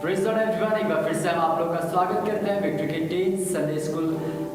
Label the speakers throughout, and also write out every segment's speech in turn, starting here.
Speaker 1: Praise Lord everyone, एक बार फिर से हम आप लोग का स्वागत करते हैं विक्ट्री के टीन संडे स्कूल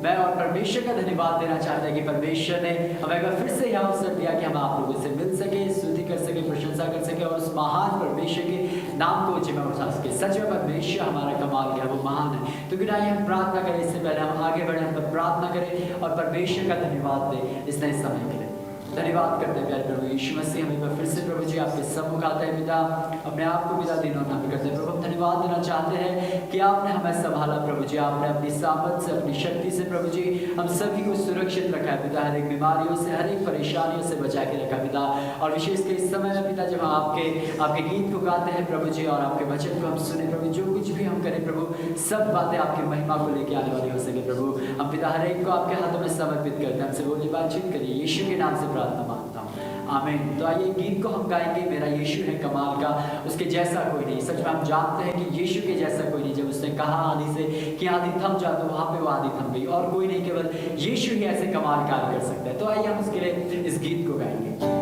Speaker 1: में। और परमेश्वर का धन्यवाद देना चाहते हैं कि परमेश्वर ने हमें एक बार फिर से यह अवसर दिया कि हम आप लोगों से मिल सके, स्तुति कर सके, प्रशंसा कर सके और उस महान परमेश्वर के नाम को ऊंचे में उठा सके। सच में परमेश्वर हमारा कमाल क्या है, वो महान है। तो क्यों ना हम प्रार्थना करें, इससे पहले हम आगे बढ़े, हम पर प्रार्थना करें और परमेश्वर का धन्यवाद दें इस नए समय के लिए। धन्यवाद करते हैं प्यारे प्रभु यीशु मसीह, हम एक बार फिर से प्रभु जी आपके सम्मुख आते हैं पिता, अपने आप को पिता दिन और नाम करते हैं। प्रभु हम धन्यवाद देना चाहते हैं कि आपने हमें संभाला प्रभु जी, आपने अपनी सामर्थ से, अपनी शक्ति से प्रभु जी हम सभी को सुरक्षित रखा है पिता, हर एक बीमारियों से, हर एक परेशानियों से बचा के रखा पिता। और विशेष के इस समय में पिता जब हम आपके गीत को गाते हैं प्रभु जी और आपके वचन को हम सुने प्रभु, जो कुछ भी हम करें प्रभु सब बातें आपकी महिमा को लेके आने वाली हो सके प्रभु। हम पिता हर एक को आपके हाथों में समर्पित करते हैं, हमसे बोली बातचीत करिए, यीशु के नाम से प्रार्थना मांगता हूँ, आमीन। तो आइए गीत को हम गाएंगे, मेरा यीशु है कमाल का, उसके जैसा कोई नहीं। सच में हम जानते हैं कि यीशु के जैसा कोई नहीं। जब उसने कहा आदि से कि आदि थम जा, तो वहाँ पे वो आदि थम गई और कोई नहीं, केवल यीशु ही ऐसे कमाल कार्य कर सकता है। तो आइए हम उसके लिए इस गीत को गाएंगे।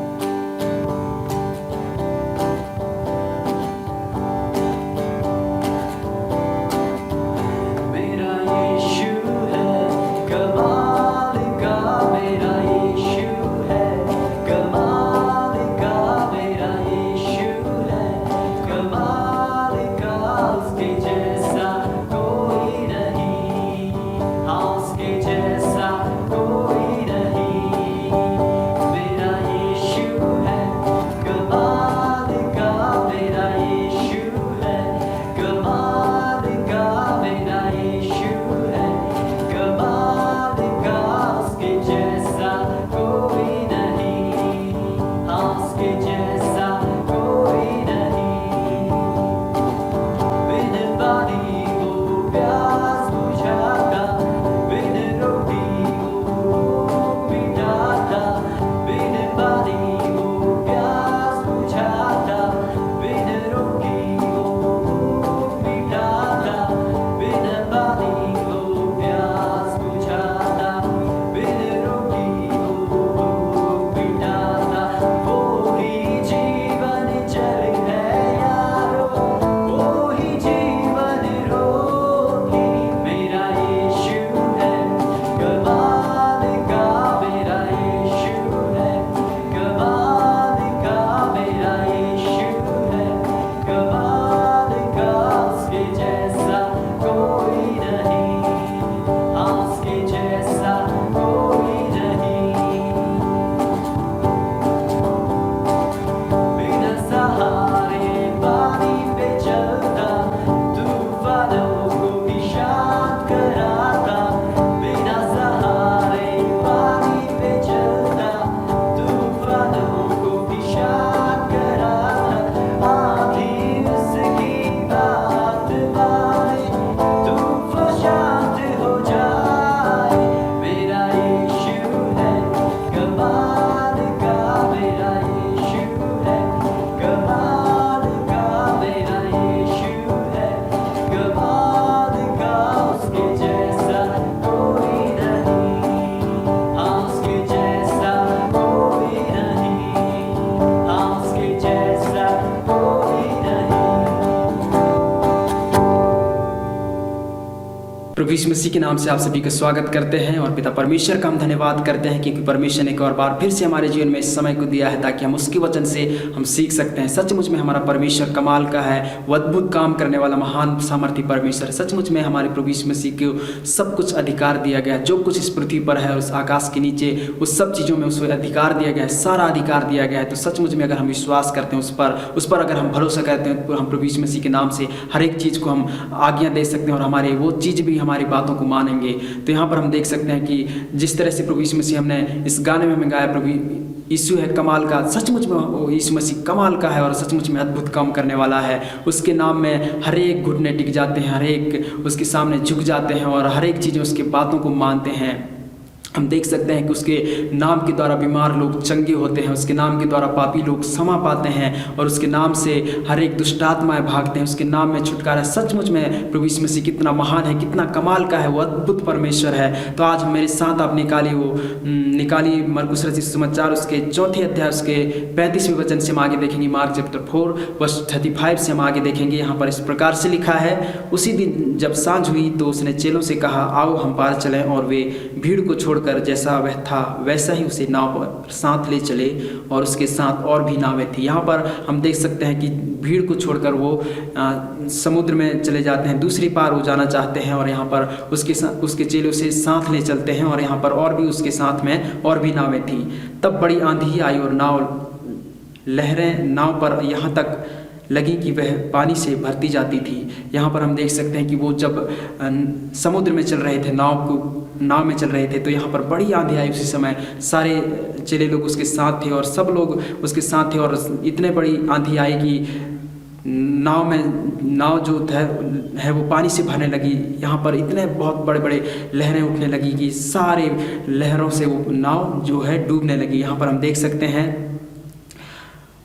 Speaker 2: प्रभु यीशु मसीह के नाम से आप सभी का स्वागत करते हैं और पिता परमेश्वर का हम धन्यवाद करते हैं क्योंकि परमेश्वर ने एक और बार फिर से हमारे जीवन में इस समय को दिया है ताकि हम उसके वचन से हम सीख सकते हैं। सचमुच में हमारा परमेश्वर कमाल का है, वो अद्भुत काम करने वाला महान सामर्थी परमेश्वर है। सचमुच में हमारे प्रभु यीशु मसीह को सब कुछ अधिकार दिया गया, जो कुछ इस पृथ्वी पर है, उस आकाश के नीचे, उस सब चीज़ों में उसको अधिकार दिया गया है, सारा अधिकार दिया गया है। तो सचमुच में अगर हम विश्वास करते हैं उस पर अगर हम भरोसा करते हैं तो हम प्रभु यीशु मसीह के नाम से हर एक चीज़ को हम आज्ञा दे सकते हैं और हमारे वो चीज़ भी हमारी बातों को मानेंगे। तो यहाँ पर हम देख सकते हैं कि जिस तरह से प्रभु यीशु मसीह हमने इस गाने में हमें गाया, प्रभु यीशु है कमाल का, सचमुच में वो यीशु मसीह कमाल का है और सचमुच में अद्भुत काम करने वाला है। उसके नाम में हर एक घुटने टिक जाते हैं, हर एक उसके सामने झुक जाते हैं और हर एक चीज़ उसकी बातों को मानते हैं। हम देख सकते हैं कि उसके नाम के द्वारा बीमार लोग चंगे होते हैं, उसके नाम के द्वारा पापी लोग क्षमा पाते हैं और उसके नाम से हर एक दुष्ट आत्माएं भागते हैं, उसके नाम में छुटकारा। सचमुच में प्रभु यीशु मसीह कितना महान है, कितना कमाल का है, वो अद्भुत परमेश्वर है। तो आज मेरे साथ आप निकालिए मरकुस रचित सुसमाचार उसके 4 अध्याय उसके 35वें वचन से हम आगे देखेंगे। मार्क चैप्टर 4 वर्स 35 से हम आगे देखेंगे। यहाँ पर इस प्रकार से लिखा है, उसी दिन जब सांझ हुई तो उसने चेलों से कहा, आओ हम पार चलें। और वे भीड़ को छोड़कर जैसा वह था वैसा ही उसे नाव पर साथ ले चले और उसके साथ और भी नावें थी। यहाँ पर हम देख सकते हैं कि भीड़ को छोड़कर वो समुद्र में चले जाते हैं, दूसरी पार वो जाना चाहते हैं और यहाँ पर उसके चेलों से साथ ले चलते हैं और यहाँ पर और भी उसके साथ में और भी नावें थी। तब बड़ी आंधी आई और लहरें नाव पर यहाँ तक लगी कि वह पानी से भरती जाती थी। यहाँ पर हम देख सकते हैं कि वो जब समुद्र में चल रहे थे, नाव में चल रहे थे, तो यहाँ पर बड़ी आंधी आई। उसी समय सारे चेले लोग उसके साथ थे और सब लोग उसके साथ थे और इतने बड़ी आंधी आई कि नाव जो है वो पानी से भरने लगी। यहाँ पर इतने बहुत बड़े बड़े लहरें उठने लगी कि सारे लहरों से वो नाव जो है डूबने लगी। यहाँ पर हम देख सकते हैं,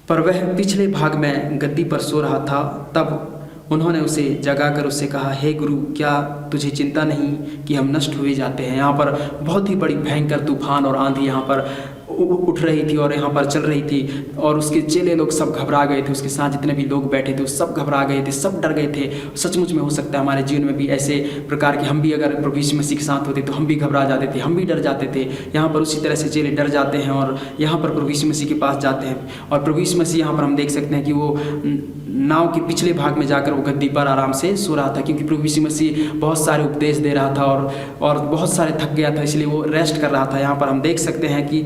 Speaker 2: पर वह पिछले भाग में गद्दी पर सो रहा था। तब उन्होंने उसे जगाकर उससे कहा, हे गुरु, क्या तुझे चिंता नहीं कि हम नष्ट हुए जाते हैं। यहाँ पर बहुत ही बड़ी भयंकर तूफान और आंधी यहाँ पर उठ रही थी और यहाँ पर चल रही थी और उसके चेले लोग सब घबरा गए थे। उसके साथ जितने भी लोग बैठे थे वो सब घबरा गए थे, सब डर गए थे। सचमुच में हो सकता है हमारे जीवन में भी ऐसे प्रकार के, हम भी अगर प्रभु यीशु मसीह के साथ होते तो हम भी घबरा जाते थे, हम भी डर जाते थे। यहाँ पर उसी तरह से चेले डर जाते हैं और यहाँ पर प्रभु यीशु मसीह के पास जाते हैं और प्रभु यीशु मसीह यहाँ पर हम देख सकते हैं कि वो नाव के पिछले भाग में जाकर वो गद्दी पर आराम से सो रहा था, क्योंकि प्रभु यीशु मसीह बहुत सारे उपदेश दे रहा था और बहुत सारे थक गया था, इसलिए वो रेस्ट कर रहा था। यहाँ पर हम देख सकते हैं कि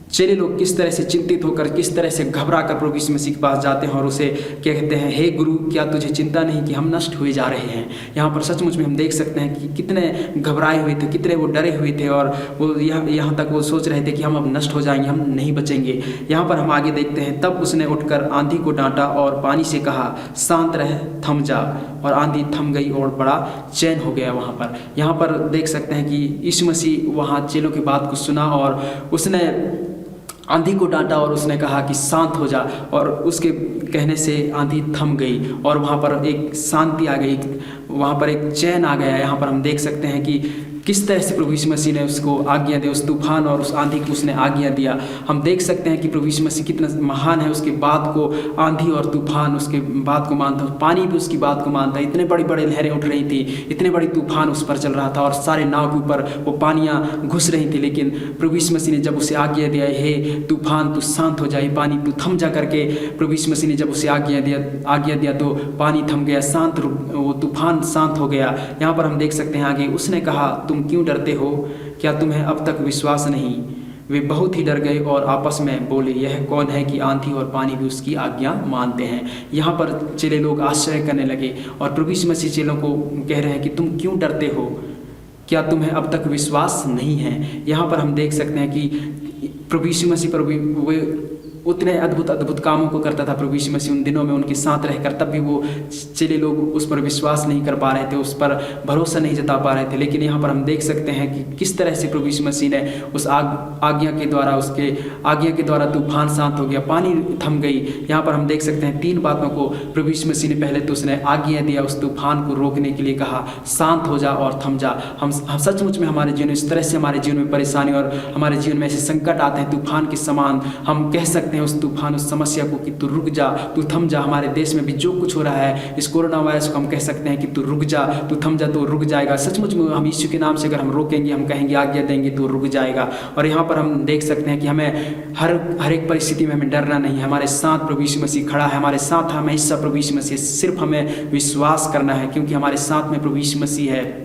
Speaker 2: चेले लोग किस तरह से चिंतित होकर, किस तरह से घबरा कर प्रभु यीशु मसीह के पास जाते हैं और उसे क्या कहते हैं, हे गुरु, क्या तुझे चिंता नहीं कि हम नष्ट हुए जा रहे हैं। यहाँ पर सचमुच में हम देख सकते हैं कि कितने घबराए हुए थे, कितने वो डरे हुए थे और वो यहाँ तक वो सोच रहे थे कि हम अब नष्ट हो जाएंगे, हम नहीं बचेंगे। यहाँ पर हम आगे देखते हैं, तब उसने उठकर आंधी को डांटा और पानी से कहा, शांत रह, थम जा। और आंधी थम गई और बड़ा चैन हो गया वहाँ पर। यहाँ पर देख सकते हैं कि यीशु मसीह वहाँ चेलों की बात को सुना और उसने आंधी को डांटा और उसने कहा कि शांत हो जा, और उसके कहने से आंधी थम गई और वहाँ पर एक शांति आ गई, वहाँ पर एक चैन आ गया। यहाँ पर हम देख सकते हैं कि किस तरह से प्रभु यीशु मसीह ने उसको आज्ञा दी, उस तूफान और उस आंधी को उसने आज्ञा दिया। हम देख सकते हैं कि प्रभु यीशु मसीह कितना महान है, उसके बात को आंधी और तूफान उसके बात को मानता, पानी भी उसकी बात को मानता। इतने बड़ी बड़ी लहरें उठ रही थी, इतने बड़ी तूफान उस पर चल रहा था और सारे नाव के ऊपर वो पानियाँ घुस रही थी, लेकिन प्रभु यीशु मसीह ने जब उसे आज्ञा दिया, हे तूफान तू शांत हो जाए, पानी तू थम जा करके प्रभु यीशु मसीह ने जब उसे आज्ञा दिया तो पानी थम गया, वो तूफान शांत हो गया। यहाँ पर हम देख सकते हैं आगे, उसने कहा, तुम क्यों डरते हो, क्या तुम्हें अब तक विश्वास नहीं। वे बहुत ही डर गए और आपस में बोले, यह कौन है कि आंधी और पानी भी उसकी आज्ञा मानते हैं। यहाँ पर चेले लोग आश्चर्य करने लगे और प्रभु यीशु मसीह चेलों को कह रहे हैं कि तुम क्यों डरते हो, क्या तुम्हें अब तक विश्वास नहीं है। यहाँ पर हम देख सकते हैं कि प्रभु यीशु मसीह पर भी वे उतने अद्भुत कामों को करता था प्रभु यीशु मसीह उन दिनों में उनके साथ रहकर, तब भी वो चेले लोग उस पर विश्वास नहीं कर पा रहे थे, उस पर भरोसा नहीं जता पा रहे थे। लेकिन यहाँ पर हम देख सकते हैं कि किस तरह से प्रभु यीशु मसीह ने उस आज्ञा के द्वारा, उसके आज्ञा के द्वारा तूफान शांत हो गया, पानी थम गई। यहाँ पर हम देख सकते हैं 3 बातों को प्रभु यीशु मसीह ने पहले तो उसने आज्ञा दिया, उस तूफान को रोकने के लिए कहा, शांत हो जा और थम जा। हम सचमुच में हमारे जीवन में इस तरह से हमारे जीवन में परेशानी और हमारे जीवन में ऐसे संकट आते हैं तूफान के समान, हम कह सकते हैं उस तूफान, उस समस्या को कि तू रुक जा, तू थम जा। हमारे देश में भी जो कुछ हो रहा है, इस कोरोना वायरस को हम कह सकते हैं कि तू रुक जा, तू थम जा, तो रुक जाएगा। सचमुच में हम यीशु के नाम से अगर हम रोकेंगे, हम कहेंगे, आज्ञा देंगे, तो रुक जाएगा। और यहाँ पर हम देख सकते हैं कि हमें हर एक परिस्थिति में हमें डरना नहीं है। हमारे साथ प्रभु यीशु मसीह खड़ा है, हमारे साथ हमेशा प्रभु यीशु मसीह, सिर्फ हमें विश्वास करना है, क्योंकि हमारे साथ में प्रभु यीशु मसीह है।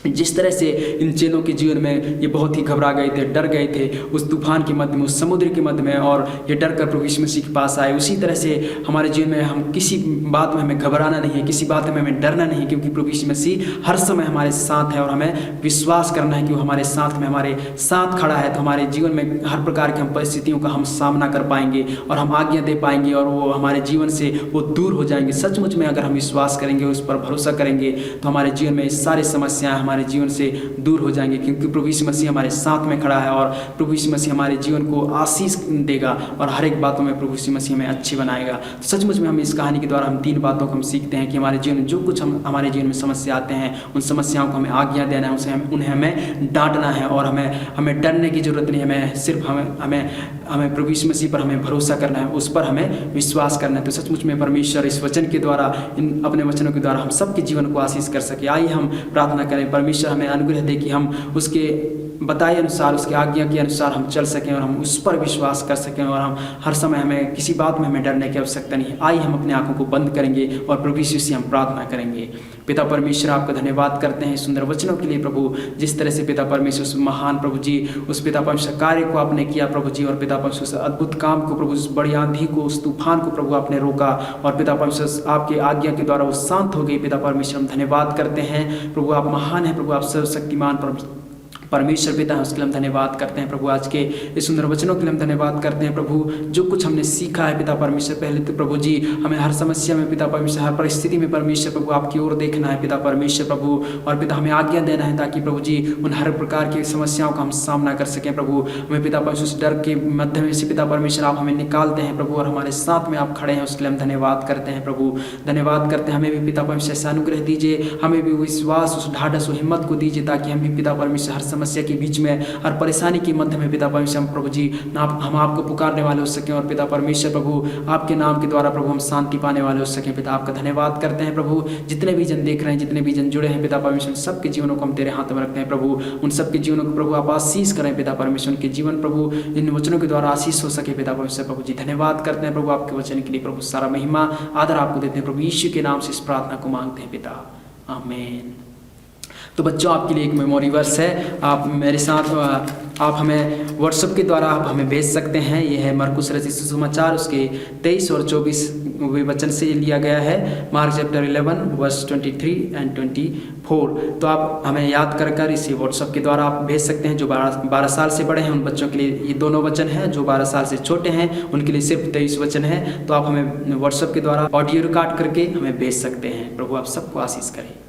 Speaker 2: जिस तरह से इन चेलों के जीवन में ये बहुत ही घबरा गए थे, डर गए थे उस तूफान के मध्य में, उस समुद्र के मध्य में, और ये डर कर प्रभु यीशु मसीह के पास आए, उसी तरह से हमारे जीवन में हम किसी बात में हमें घबराना नहीं है, किसी बात में हमें डरना नहीं है, क्योंकि प्रभु यीशु मसीह हर समय हमारे साथ है और हमें विश्वास करना है कि वो हमारे साथ में, हमारे साथ खड़ा है। तो हमारे जीवन में हर प्रकार की हम परिस्थितियों का हम सामना कर पाएंगे और हम आज्ञा दे पाएंगे और वो हमारे जीवन से वो दूर हो जाएंगे। सचमुच में अगर हम विश्वास करेंगे, उस पर भरोसा करेंगे, तो हमारे जीवन में सारी समस्याएं हमारे हमारे जीवन से दूर हो जाएंगे, क्योंकि प्रभु यीशु मसीह हमारे साथ में खड़ा है और प्रभु यीशु मसीह हमारे जीवन को आशीष देगा और हर एक बातों में प्रभु यीशु मसीह हमें अच्छी बनाएगा। तो सचमुच में हम इस कहानी के द्वारा हम 3 बातों को हम सीखते हैं कि हमारे जीवन में जो कुछ हमारे जीवन में समस्या आते हैं, उन समस्याओं को हमें आज्ञा देना है, उन्हें हमें डांटना है और हमें डरने की जरूरत नहीं है। हमें सिर्फ हमें प्रभु यीशु मसीह पर हमें भरोसा करना है, उस पर हमें विश्वास करना है। तो सचमुच में परमेश्वर इस वचन के द्वारा, इन अपने वचनों के द्वारा हम सबके जीवन को आशीष कर सके। आइए हम प्रार्थना करें, परमेश्वर हमें अनुग्रह दे कि हम उसके बताए अनुसार, उसकी आज्ञा के अनुसार हम चल सकें और हम उस पर विश्वास कर सकें और हम हर समय हमें किसी बात में हमें डरने की आवश्यकता नहीं है। आइए हम अपने आंखों को बंद करेंगे और प्रभु यीशु से हम प्रार्थना करेंगे। पिता परमेश्वर, आपका धन्यवाद करते हैं सुंदर वचनों के लिए प्रभु। जिस तरह से पिता परमेश्वर उस महान प्रभु जी, उस पिता परमेश्वर कार्य को आपने किया प्रभु जी, और पिता परमेश्वर उस अद्भुत काम को प्रभु, उस बड़ी आंधी को, उस तूफान को प्रभु आपने रोका और पिता परमेश्वर आपके आज्ञा के द्वारा वो शांत हो गई। पिता परमेश्वर हम धन्यवाद करते हैं प्रभु, आप महान हैं प्रभु, आप सर्वशक्तिमान परमेश्वर पिता है, उसके लिए हम धन्यवाद करते हैं प्रभु। आज के इस सुंदर वचनों के लिए हम धन्यवाद करते हैं प्रभु। जो कुछ हमने सीखा है पिता परमेश्वर, पहले तो प्रभु जी हमें हर समस्या में पिता परमेश्वर, हर परिस्थिति में परमेश्वर प्रभु आपकी ओर देखना है पिता परमेश्वर प्रभु, और पिता हमें आज्ञा देना है ताकि प्रभु जी उन हर प्रकार की समस्याओं का हम सामना कर सकें प्रभु। हमें पिता परमेश्वर उस डर के माध्यम से पिता परमेश्वर आप हमें निकालते हैं प्रभु और हमारे साथ में आप खड़े हैं, उसके लिए हम धन्यवाद करते हैं प्रभु। धन्यवाद करते हैं, हमें भी पिता परमेश्वर ऐसा अनुग्रह दीजिए, हमें भी विश्वास, उस ढाढ़स, उस हिम्मत को दीजिए ताकि हम भी पिता परमेश्वर हर समस्या के बीच में, हर परेशानी के मध्य में पिता परमेश्वर हम प्रभु जी हम आपको पुकारने वाले हो सकें और पिता परमेश्वर प्रभु आपके नाम के द्वारा प्रभु हम शांति पाने वाले हो सकें। पिता आपका धन्यवाद करते हैं प्रभु। जितने भी जन देख रहे हैं, जितने भी जन जुड़े हैं पिता परमेश्वर, सबके जीवनों को हम तेरे हाथ में रखते हैं प्रभु। उन सबके जीवनों को प्रभु आप आशीष करें पिता परमेश्वर, उनके जीवन प्रभु इन वचनों के द्वारा आशीष हो सके पिता परमेश्वर प्रभु जी। धन्यवाद करते हैं प्रभु आपके वचन के लिए प्रभु, सारा महिमा आदर आपको देते हैं प्रभु। यीशु के नाम से इस प्रार्थना को मांगते हैं पिता, आमीन। तो बच्चों, आपके लिए एक मेमोरी वर्स है, आप मेरे साथ आप हमें व्हाट्सएप के द्वारा आप हमें भेज सकते हैं। यह है मरकुस रचित सुसमाचार, उसके 23 और 24 वचन से लिया गया है, मार्क चैप्टर 11 वर्स 23 एंड 24। तो आप हमें याद कर इसे व्हाट्सएप के द्वारा आप भेज सकते हैं। जो 12 साल से बड़े हैं उन बच्चों के लिए ये दोनों वचन हैं, जो 12 साल से छोटे हैं उनके लिए सिर्फ 23 वचन है। तो आप हमें व्हाट्सएप के द्वारा ऑडियो रिकॉर्ड करके हमें भेज सकते हैं। प्रभु आप सबको आशीष करें।